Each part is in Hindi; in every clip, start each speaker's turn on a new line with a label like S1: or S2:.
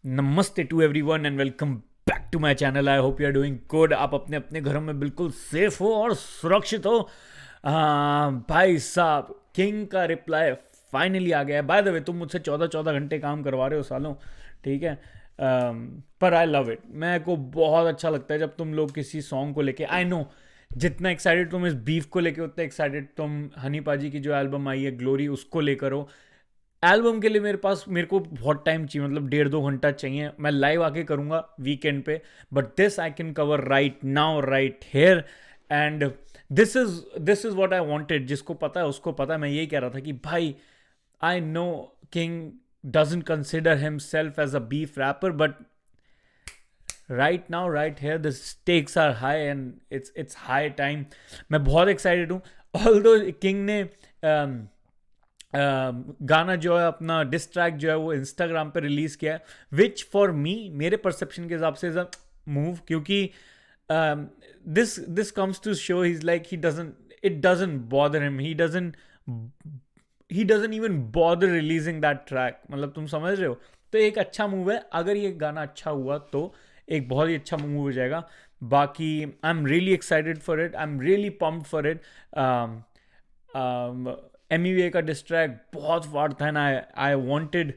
S1: नमस्ते to everyone and welcome back to my channel. I hope you are doing good. आप अपने अपने घरों में बिल्कुल सेफ हो और सुरक्षित हो। भाई साहब, किंग का रिप्लाई फाइनली आ गया है। बाय द वे, तुम मुझसे 14 घंटे काम करवा रहे हो सालों, ठीक है। पर आई लव इट। मेरे को बहुत अच्छा लगता है जब तुम लोग किसी सॉन्ग को लेके, आई नो जितना एक्साइटेड तुम इस बीफ को लेके उतना एक्साइटेड तुम हनी पाजी की जो एल्बम आई है ग्लोरी उसको लेकर हो। एल्बम के लिए मेरे को बहुत टाइम चाहिए, मतलब 1.5-2 घंटा चाहिए। मैं लाइव आके करूँगा वीकेंड पे, but this I can cover right now right here. And this is what I wanted. जिसको पता है उसको पता है। मैं यही कह रहा था कि भाई, I know king doesn't consider himself as a beef rapper, but right now right here the stakes are high and it's high time. मैं बहुत excited हूँ। although किंग ने गाना जो है अपना डिस ट्रैक जो है वो इंस्टाग्राम पे रिलीज किया है, विच फॉर मी, मेरे परसेप्शन के हिसाब से इज अ मूव, क्योंकि this comes to show he is like it doesn't bother him, he doesn't even bother releasing that track. मतलब तुम समझ रहे हो। तो एक अच्छा मूव है। अगर ये गाना अच्छा हुआ तो एक बहुत ही अच्छा मूव हो जाएगा। बाकी I am really excited for it, I am really pumped for it. MEVA का डिस्ट्रैक बहुत वार था ना। I wanted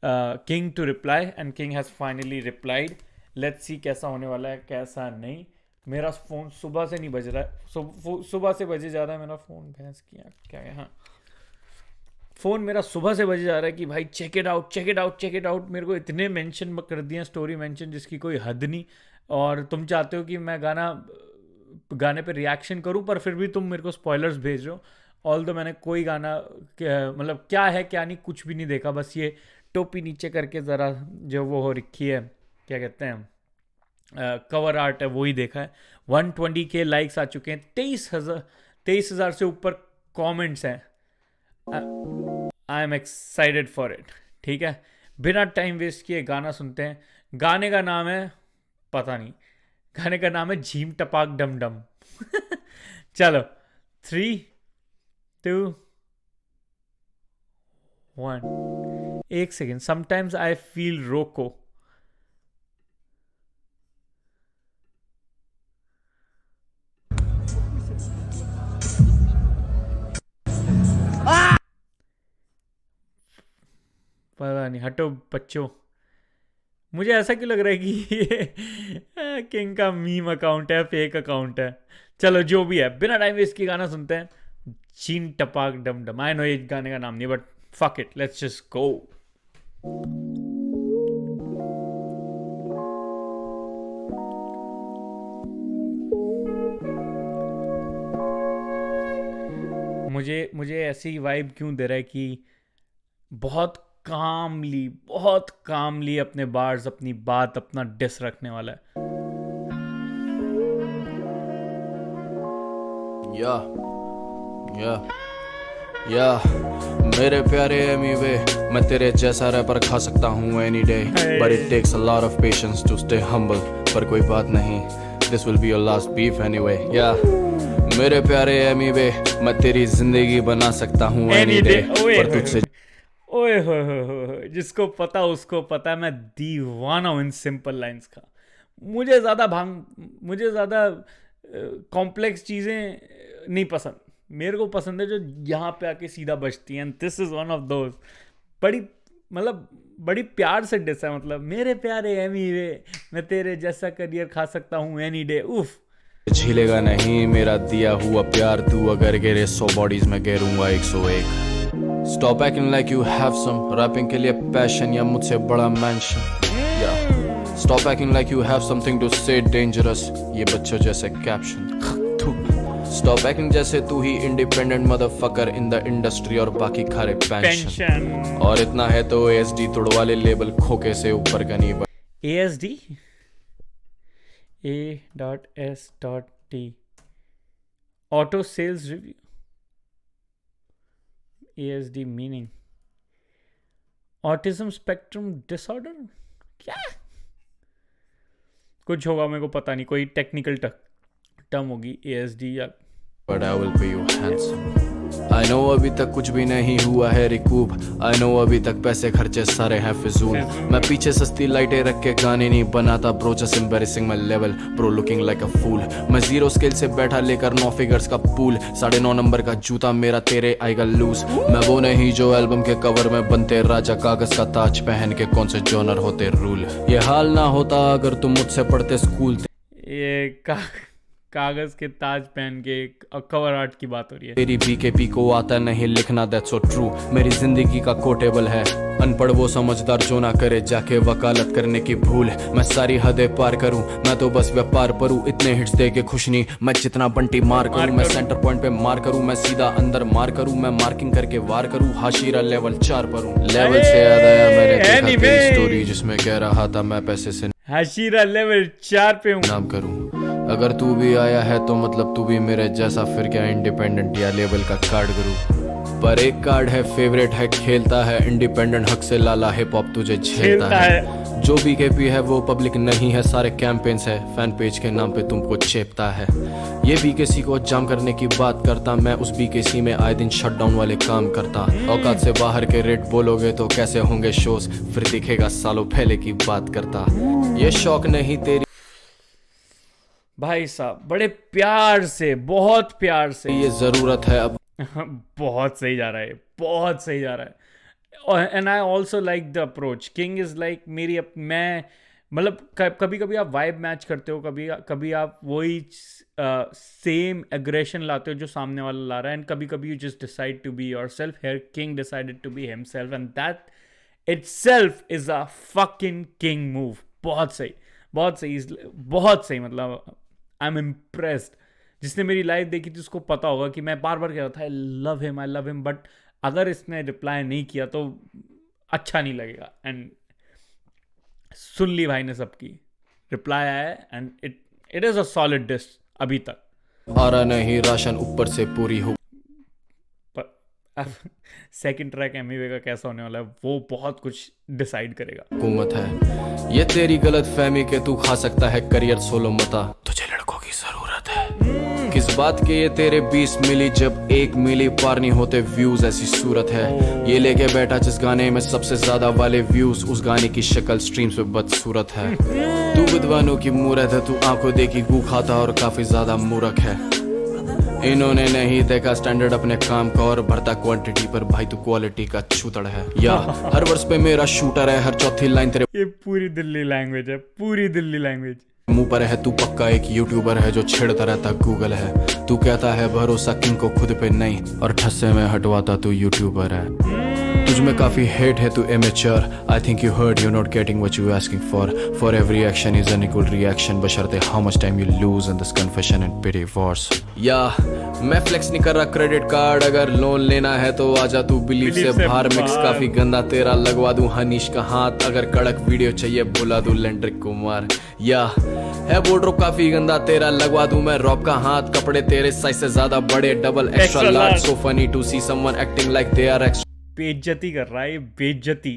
S1: King to reply and King has finally replied. Let's see कैसा होने वाला है कैसा नहीं। मेरा फ़ोन सुबह से नहीं बज रहा है, सुबह से बजे जा रहा है मेरा फ़ोन। भैंस किया क्या है। हाँ, फ़ोन मेरा सुबह से बजे जा रहा है कि भाई check it out check it out check it out. मेरे को इतने मेंशन कर दिए स्टोरी मेंशन जिसकी कोई हद नहीं। और तुम चाहते हो कि मैं गाने पे रिएक्शन करूं, पर फिर भी तुम मेरे को स्पॉयलर्स भेज रहे हो। ऑल दो मैंने कोई गाना मतलब क्या है क्या नहीं कुछ भी नहीं देखा। बस ये टोपी नीचे करके ज़रा जो वो हो रखी है, क्या कहते हैं, कवर आर्ट है, वो ही देखा है। 120K लाइक्स आ चुके हैं, 23,000 से ऊपर कमेंट्स हैं। I am excited for it. ठीक है, बिना टाइम वेस्ट किए गाना सुनते हैं। गाने का नाम है, पता नहीं, गाने का नाम है झीम टपाक डम डम। चलो 3, 2, 1। एक सेकेंड, समटाइम्स आई फील रोको। पता नहीं, हटो बच्चों। मुझे ऐसा क्यों लग रहा है कि ये किंग का मीम अकाउंट है, फेक अकाउंट है। चलो जो भी है, बिना टाइम वेस्ट की गाना सुनते हैं। चीन टपाक डम डम। आई नो ये गाने का नाम नहीं, but fuck it, let's just go. मुझे ऐसी वाइब क्यों दे रहा है कि बहुत कामली अपने बार्स, अपनी बात, अपना डिस रखने वाला है।
S2: या या या मेरे प्यारे एमीवे, मैं तेरे जैसा रैपर खा सकता हूँ any day, but it takes a lot of patience to stay humble. पर कोई बात नहीं, this will be your last beef anyway. या मेरे प्यारे एमीवे, मैं तेरी जिंदगी बना सकता हूँ एनी डे, पर तुझसे
S1: ओए हो, जिसको पता उसको पता। मैं दीवाना हूँ इन सिंपल लाइंस का। मुझे ज़्यादा कॉम्प्लेक्स चीज़ें नहीं पसंद। मेरे को पसंद है जो यहाँ पे आके सीधा बजती हैं। This is one of those. बड़ी मतलब बड़ी प्यार से डिस है। मतलब मेरे प्यारे एमी वे, मैं तेरे जैसा करियर खा सकता हूँ एनी डे। उफ,
S2: झीलेगा नहीं मेरा दिया हुआ प्यार तू, अगर गिरे 100 बॉडीज में गिरूंगा 101। Stop acting like you have some rapping के लिए पैशन या मुझसे बड़ा मैंशन। या Stop acting like you have something to say dangerous, ये बच्चों जैसे कैप्शन। Stop acting जैसे तू ही independent motherfucker in the industry और बाकी खारे पेंशन। और इतना है तो ASD तुड़वा ले लेबल, खोके से ऊपर का नहीं।
S1: ASD A.S.D auto sales review. ASD meaning autism spectrum disorder, क्या कुछ होगा, मेरे को पता नहीं। कोई टेक्निकल टर्म होगी ASD या।
S2: But I will pay you handsome. I know अभी तक कुछ भी नहीं हुआ है रिकूप, आई नो अभी तक पैसे खर्चे सारे हैं फिजूल। मैं पीछे सस्ती लाइटें रख के गाने नहीं बनाता bro, just embarrassing my level bro, looking like a fool. मैं जीरो स्केल से बैठा लेकर 9 फिगर्स का पूल, 9.5 नंबर का जूता मेरा तेरे आएगा लूज। मैं वो नहीं जो एल्बम के कवर में बनते राजा, कागज का ताज पहन के कौन से जॉनर होते रूल। ये हाल ना होता अगर तुम मुझसे पढ़ते स्कूल।
S1: ये कागज के ताज पहन के कवर आर्ट की बात हो रही है।
S2: तेरी बीकेपी को आता नहीं लिखना, दैट्स सो ट्रू। मेरी जिंदगी का कोटेबल है, अनपढ़ वो समझदार जो ना करे जाके वकालत करने की भूल। मैं सारी हदें पार करूं, मैं तो बस व्यापार करूं, इतने हिट्स दे के खुश नहीं। मैं जितना बंटी मार करूं, मैं सेंटर पॉइंट पे मार करूं, मैं सीधा अंदर मार करूं, मैं मार्किंग करके वार करूं, हाशिरा लेवल 4 पर हूं। लेवल से याद आया मैंने देखा स्टोरी जिसमें कह रहा था मैं पैसे से
S1: हाशिरा लेवल 4 पे हूं
S2: नाम करूं। अगर तू भी आया है तो मतलब तू भी मेरे जैसा, फिर क्या इंडिपेंडेंट या लेवल का कार्ड करूं। पर एक कार्ड है फेवरेट है, खेलता है इंडिपेंडेंट हक से लाला, हिप हॉप तुझे झेलता है। जो बीकेपी है वो पब्लिक नहीं है, सारे कैंपेन्स है, फैन पेज के नाम पे तुमको चेपता है। ये बीकेसी को जाम करने की बात करता, मैं उस बीकेसी में आए दिन शटडाउन वाले काम करता। औकात से बाहर के रेट बोलोगे तो कैसे होंगे शोज, फिर दिखेगा सालों पहले की बात करता। ये शौक नहीं तेरी
S1: भाई साहब, बड़े प्यार से, बहुत प्यार से।
S2: ये जरूरत है अब।
S1: बहुत सही जा रहा है, बहुत सही जा रहा है। And I also like the approach. King is like मेरी मैं मतलब कभी कभी आप वाइब मैच करते हो, कभी कभी आप वही सेम एग्रेशन लाते हो जो सामने वाला ला रहा है, एंड कभी कभी you just decide to be yourself. Here King decided to be himself and that itself is a fucking King move. बहुत सही, बहुत सही, बहुत सही। मतलब आई एम इम्प्रेस्ड। जिसने मेरी लाइफ देखी थी उसको पता होगा कि मैं बार बार कह रहा था आई लव हिम, बट अगर इसने रिप्लाई नहीं किया तो अच्छा नहीं लगेगा। एंड सुन ली भाई ने सबकी, रिप्लाई आया and it is a solid dish अभी तक।
S2: आ रहा नहीं राशन ऊपर से पूरी हो।
S1: सेकंड ट्रैक एमिवे का कैसा होने वाला है वो बहुत कुछ डिसाइड करेगा।
S2: हुकूमत है ये तेरी गलत फहमी के तू खा सकता है करियर सोलो मता, तुझे लड़कों की जरूरत है। किस बात के ये तेरे 20 मिली जब 1 मिली पार नहीं होते व्यूज, ऐसी सूरत है। ये लेके बैठा जिस गाने में सबसे ज्यादा वाले व्यूज, उस गाने की शक्ल स्ट्रीम्स पे बदसूरत है। तू विद्वानों की मूरत है, तू आंखों देखी गू खाता और काफी ज्यादा मूर्ख है। इन्होंने नहीं देखा स्टैंडर्ड अपने काम का और भरता क्वांटिटी पर, भाई तू क्वालिटी का छूतड़ है। या हर वर्ष पे मेरा शूटर है, हर चौथी लाइन तेरे
S1: ये पूरी दिल्ली लैंग्वेज है, पूरी दिल्ली लैंग्वेज
S2: मुंह पर है। तू पक्का एक यूट्यूबर है जो छेड़ता रहता गूगल है। तू कहता है भरोसा किंग को खुद पे नहीं, और ठस्से में हटवाता तू यूट्यूबर है। तुझ में काफी हेट है, तू immature. I think you heard you not getting what you asking for every action is an equal reaction, बशर्ते how much time you lose in this confession and pity wars. या मैं फ्लेक्स नहीं कर रहा क्रेडिट कार्ड, अगर लोन लेना है तो आजा तू बिलीव से बाहर। मिक्स काफी गंदा तेरा लगवा दूं हनीश का हाथ, अगर कड़क वीडियो चाहिए बुला दूं लेंड्रिक कुमार। या है बोर्ड्रोप काफी गंदा तेरा लगवा दूं मैं रॉब का हाथ, कपड़े तेरे साइज से ज्यादा बड़े double extra large, so funny to see someone acting like they are extra.
S1: बेइज्जती कर रहा है, बेइज्जती,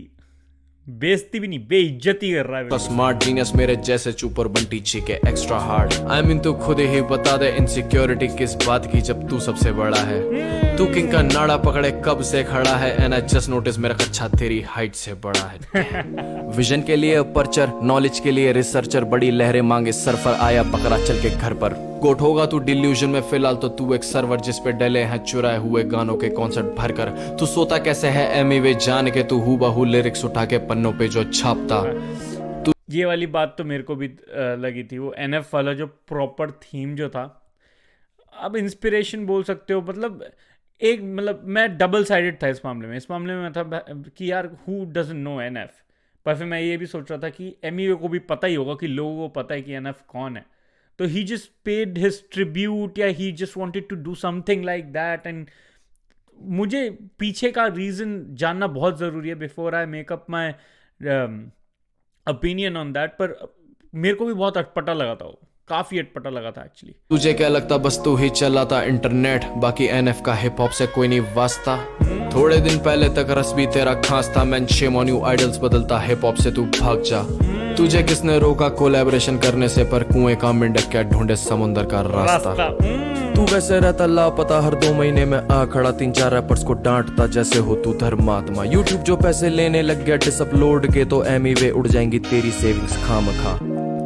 S1: बेइज्जती भी नहीं, बेइज्जती कर रहा है।
S2: स्मार्ट जीनियस मेरे जैसे चुप और बंटी चीके एक्स्ट्रा हार्ड। आई मीन तू खुद ही बता दे इनसिक्योरिटी किस बात की जब तू सबसे बड़ा है। तू किंग का नाड़ा पकड़े कब से खड़ा है, एंड आई जस्ट नोटिस मेरा कच्चा तेरी हाइट से बड़ा है। विजन के लिए पर्चर, नॉलेज के लिए रिसर्चर, बड़ी लहरें मांगे सर्फर, आया पकड़ा चल के घर पर। गोट होगा तू डिल्यूजन में, फिलहाल तो तू एक सर्वर जिस पे डले हैं चुराए हुए गानों के कॉन्सर्ट भरकर। तू सोता कैसे है एमिवे जान के, तू हूबहू लिरिक्स उठा के पन्नों पे जो छापता।
S1: ये वाली बात तो मेरे को भी लगी थी, वो एनएफ वाला जो प्रॉपर थीम जो था। अब इंस्पिरेशन बोल सकते हो, मतलब मैं डबल साइडेड था इस मामले में। इस मामले में मैं था कि यार हु डजंट नो एनएफ, पर फिर मैं ये भी सोच रहा था कि एमिवे को भी पता ही होगा कि लोगों को पता है कि एनएफ कौन है, तो he just paid his tribute, या he just wanted to do something like that. And मुझे पीछे का रीज़न जानना बहुत ज़रूरी है before I make up my opinion on that. पर मेरे को भी बहुत अटपटा लगा था, वो काफ़ी अटपटा लगा था एक्चुअली।
S2: तुझे क्या लगता बस तू ही चलाता इंटरनेट, बाकी एनएफ का हिप हॉप से कोई नहीं वास्ता। थोड़े दिन पहले तक रस भी तेरा खास था, मैं शेम ऑन यू आइडल्स बदलता हिप हॉप से तू भाग जा। तुझे किसने रोका कोलैबोरेशन करने से, पर कुएं का मेंढक क्या ढूंढे समुंदर का रास्ता। तू वैसे रहता लापता, हर 2 महीने में आ खड़ा 3-4 रैपर्स को डांटता जैसे हो तू धर्मात्मा। यूट्यूब जो पैसे लेने लग गया डिसअपलोड के, तो एमीवे उड़ जाएंगी तेरी सेविंग्स खामखा।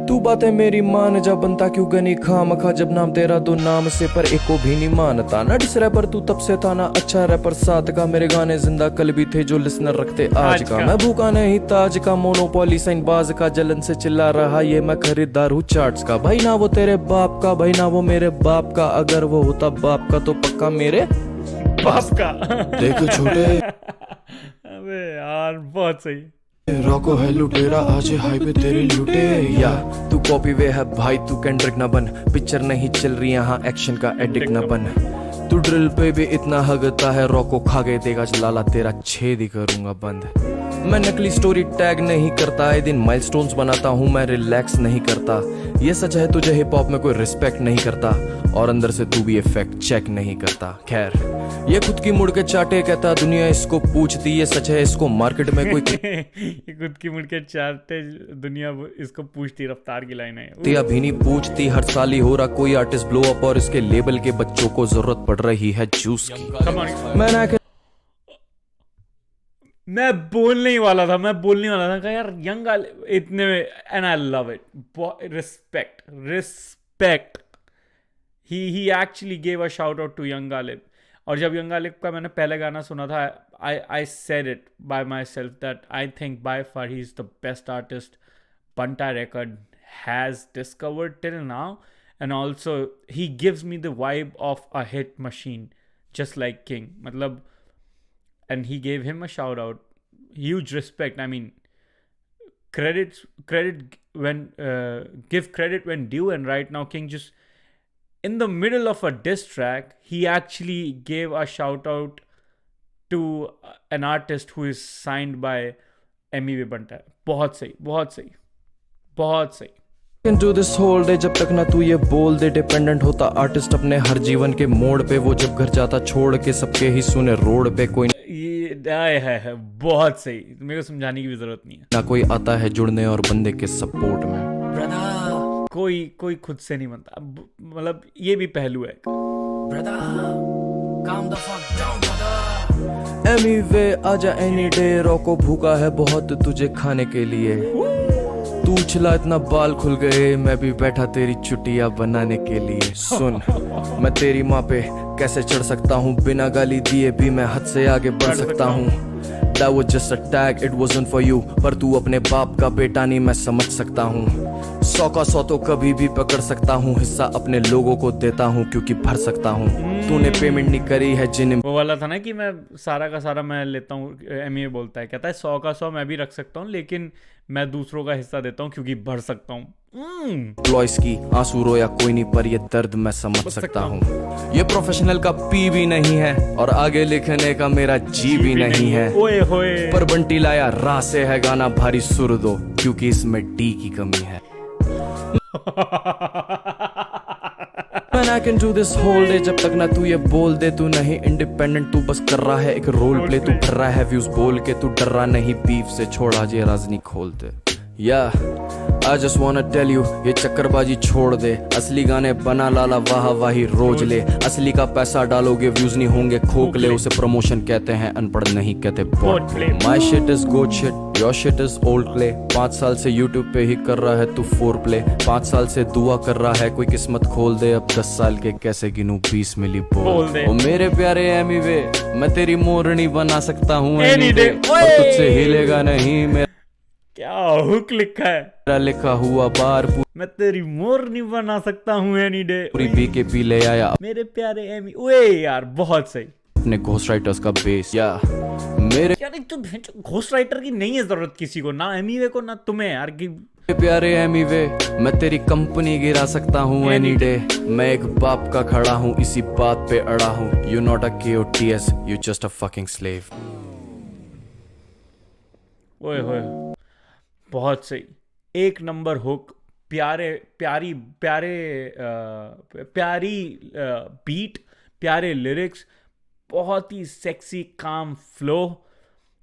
S2: तू बातें मेरी मान जा, बनता क्यों गनी खामखा, जब नाम तेरा दो नाम से पर एक को भी नहीं मानता। ना डिस रैपर तू तब से था ना अच्छा रैपर साथ का, मेरे गाने जिंदा कल भी थे जो लिसनर रखते आज का। मैं भूखा नहीं ताज का, मोनोपोली साइन बाज का, जलन से चिल्ला रहा ये मैं खरीदार हूँ चार्ट्स का। भाई ना वो तेरे बाप का, भाई ना वो मेरे बाप का, अगर वो होता बाप का तो पक्का मेरे
S1: बाप का।
S2: देख छोटे
S1: अबे यार बहुत सही।
S2: रॉको है लुटेरा, आज हाई पे तेरे लुटे। या तू कॉपी वे है भाई, तू कैंड्रिक ना बन, पिक्चर नहीं चल रही यहाँ एक्शन का एडिक्ट ना बन। तू ड्रिल पे भी इतना हगता है, रॉको खा के देगा लाला तेरा छेद ही करूंगा बंद। मैं नकली स्टोरी टैग नहीं करता, आए दिन माइलस्टोन्स बनाता हूँ, मैं रिलैक्स नहीं करता। ये सच है तुझे हिप हॉप में कोई रिस्पेक्ट नहीं करता, और अंदर से तू भी इफेक्ट चेक नहीं करता। खैर ये खुद की मुड़ के चाटे कहता, दुनिया इसको पूछती, ये सच है इसको मार्केट में कोई
S1: ये खुद की मुड़ के चाटे दुनिया इसको पूछती, रफ्तार की लाइन है।
S2: ते अभी नहीं पूछती, हर साल ही हो रहा कोई आर्टिस्ट ब्लो अप, और इसके लेबल के बच्चों को जरूरत पड़ रही है जूस की।
S1: मैं बोलने ही वाला था कहा यार यंग इतने में, and I love it, respect. He actually gave a shout out to Young Galib. और जब यंग गालिब का मैंने पहले गाना सुना था, I said it by my self that I think by far he is the best artist Banta record has discovered till now, and also he gives me the vibe of a hit machine, just like King. Matlab, and he gave him a shout out, huge respect. I mean, credit when give credit when due, and right now King just in the middle of a diss track, he actually gave a shout out to an artist who is signed by MEV Banta. बहुत सही, बहुत सही, बहुत सही।
S2: Can do this whole day, जब तक ना तू ये बोल दे। डिपेंडेंट होता आर्टिस्ट अपने हर जीवन के मोड़ पे, वो जब घर जाता छोड़ के सबके ही सुने रोड पे। कोई
S1: ये है बहुत सही, मेरे को समझाने की भी जरूरत नहीं है।
S2: ना कोई आता है जुड़ने और बंदे के सपोर्ट में,
S1: कोई खुद से नहीं बनता। मतलब ये भी पहलू है।
S2: एमीवे आजा एनी डे, रॉको भूखा है बहुत तुझे खाने के लिए। तू उछला इतना बाल खुल गए, मैं भी बैठा तेरी चुटिया बनाने के लिए। सुन मैं तेरी माँ पे कैसे चढ़ सकता हूँ, बिना गाली दिए भी मैं हद से आगे बढ़ सकता हूँ। That was just a tag, it wasn't for you, पर तू अपने बाप का बेटा नहीं, मैं समझ सकता हूँ। 100 का 100 तो कभी भी पकड़ सकता हूँ, हिस्सा अपने लोगों को देता हूँ क्योंकि भर सकता हूँ। तूने पेमेंट नहीं करी है जिन्हें,
S1: वो वाला था ना कि मैं सारा का सारा मैं लेता हूँ। एमए बोलता है, कहता है 100 का 100 मैं भी रख सकता हूँ, लेकिन मैं दूसरों का हिस्सा देता हूँ क्योंकि भर सकता हूँ।
S2: एम्प्लॉइज की आंसू रोया कोई नहीं, पर ये दर्द मैं समझ सकता हूँ। ये प्रोफेशनल का पी भी नहीं है, और आगे लिखने का मेरा जी भी नहीं है।
S1: ओए होए।
S2: पर बंटी लाया राह से है गाना, भारी सुर दो क्योंकि इसमें डी की कमी है। Man, I can do this whole day, जब तक ना तू ये बोल दे। तू नहीं इंडिपेंडेंट, तू बस कर रहा है एक रोल प्ले। तू कर रहा है व्यूज बोल के, तू डर रहा नहीं बीफ से, छोड़ आज ये राजनी खोल दे। I just wanna tell you, ये चक्करबाजी छोड़ दे। असली गाने बना लाला वाह वाही रोज ले। असली का पैसा डालोगे व्यूज नहीं होंगे खोखले, उसे प्रमोशन कहते हैं, अनपढ़ नहीं कहते बॉट प्ले। My shit is good shit, your shit is old play। 5 साल से YouTube पे ही कर रहा है तू 4 play। 5 साल से दुआ कर रहा है कोई किस्मत खोल दे। अब 10 साल के कैसे गिनूं 20 मिली बोल दे। ओ मेरे प्यारे एमीवे, मैं तेरी मोरनी बना सकता हूँ एनी डे, पर तुझसे हिलेगा नहीं मेरा।
S1: क्या हुक लिखा है,
S2: मेरा लिखा हुआ बार,
S1: मैं तेरी मोरनी बना सकता हूँ एनी डे।
S2: पूरी बीकेपी ले आया
S1: मेरे प्यारे एमी। ओए यार बहुत सही।
S2: अपने घोस्ट राइटर्स का बेस। या मेरे
S1: यार तो घोस्ट राइटर की नहीं है जरूरत किसी को, ना एमीवे को ना तुम्हें यार की।
S2: प्यारे एमीवे, मैं तेरी कंपनी गिरा सकता हूँ एनी डे। मैं एक बाप का खड़ा हूँ, इसी बात पे अड़ा हूँ। You not a KOTS, you just a fucking slave.
S1: ओए होए बहुत सही, एक नंबर हुक, प्यारी बीट, प्यारे लिरिक्स, बहुत ही सेक्सी काम फ्लो,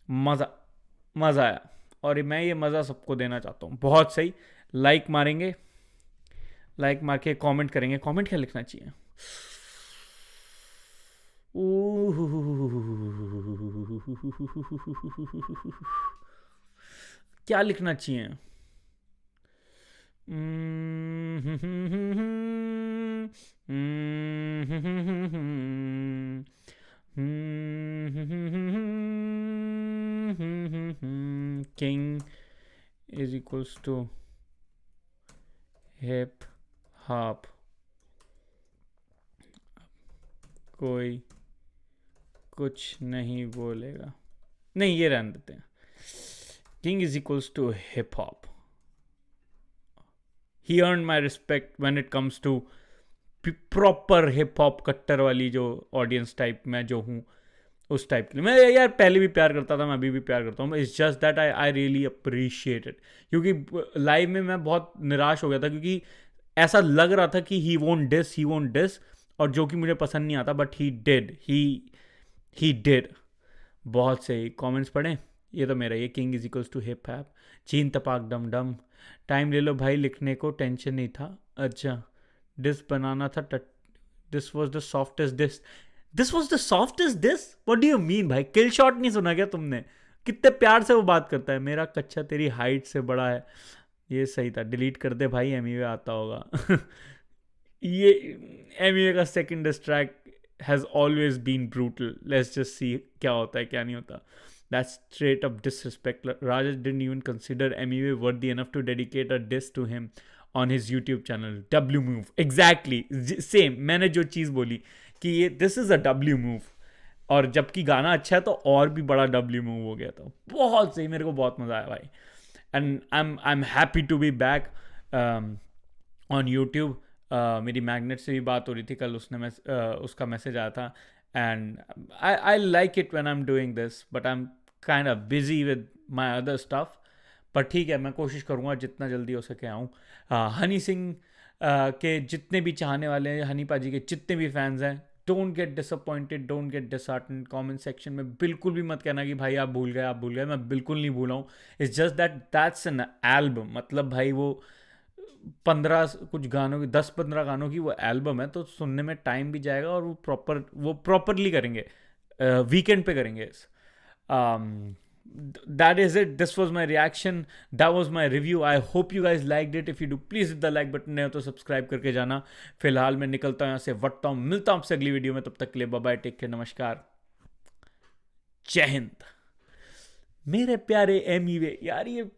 S1: मज़ा आया। और मैं ये मज़ा सबको देना चाहता हूँ। बहुत सही। लाइक मारेंगे, लाइक मार के कमेंट करेंगे। कमेंट क्या लिखना चाहिए? क्या लिखना चाहिए? King is equals to hip hop. कोई कुछ नहीं बोलेगा. नहीं, ये रहने देते हैं. King is equals to hip hop. He earned my respect when it comes to proper hip hop कट्टर वाली जो ऑडियंस टाइप मैं जो हूँ, उस टाइप के लिए मैं यार पहले भी प्यार करता था, मैं अभी भी प्यार करता हूँ. It's just that I really appreciate it, क्योंकि लाइव में मैं बहुत निराश हो गया था, क्योंकि ऐसा लग रहा था कि ही वोंट डिस, और जो कि मुझे पसंद नहीं आता, बट ही डिड. बहुत सही कमेंट्स पढ़ें. ये तो मेरा, ये King is equals to hip hop. चीन तपाक डम डम. टाइम ले लो भाई, लिखने को टेंशन नहीं था. अच्छा, डिस बनाना था. This was the softest diss. This was the softest diss? What do you mean भाई? किल शॉट नहीं सुना क्या तुमने? कितने प्यार से वो बात करता है, मेरा कच्चा तेरी हाइट से बड़ा है. ये सही था. डिलीट कर दे भाई, एमईवे आता होगा. ये एमईवे का second diss track has always been brutal. Let's just see क्या होता है क्या नहीं होता. That's straight up disrespect. Rajesh didn't even consider MEV worthy enough to dedicate a diss to him on his YouTube channel. W move. Exactly. Same. मैंने जो चीज़ बोली कि ये this is a W move. और जबकि गाना अच्छा है तो और भी बड़ा W move हो गया था. बहुत सही, मेरे को बहुत मज़ा आया भाई. And I'm happy to be back on YouTube. मेरी मैग्नेट से भी बात हो रही थी कल, उसका मैसेज आया था. And I like it when I'm doing this, but I'm kind of busy with my other stuff. पर ठीक है, मैं कोशिश करूँगा जितना जल्दी हो सके आऊँ. हनी सिंह के जितने भी चाहने वाले हैं, हनी पाजी के जितने भी फैंस हैं, don't get disappointed, don't get disheartened. Comment section में बिल्कुल भी मत कहना कि भाई आप भूल गए. मैं बिल्कुल नहीं भूला हूँ. It's just that's an album. मतलब भाई वो 15 कुछ गानों की, 10-15 गानों की वो एल्बम है, तो सुनने में टाइम भी जाएगा, और वो प्रॉपरली करेंगे, वीकेंड पे करेंगे. That is it. This was my reaction. That was my review. I hope you guys liked it. If you do, please hit the like button. नहीं हो तो सब्सक्राइब करके जाना. फिलहाल मैं निकलता हूँ यहाँ से, वटता हूँ. मिलता हूँ आपसे अगली वीडियो में. तब तक के लिए बाय बाय, टेक केयर, नमस्कार, जय हिंद. मेरे प्यारे एमईवे यार, ये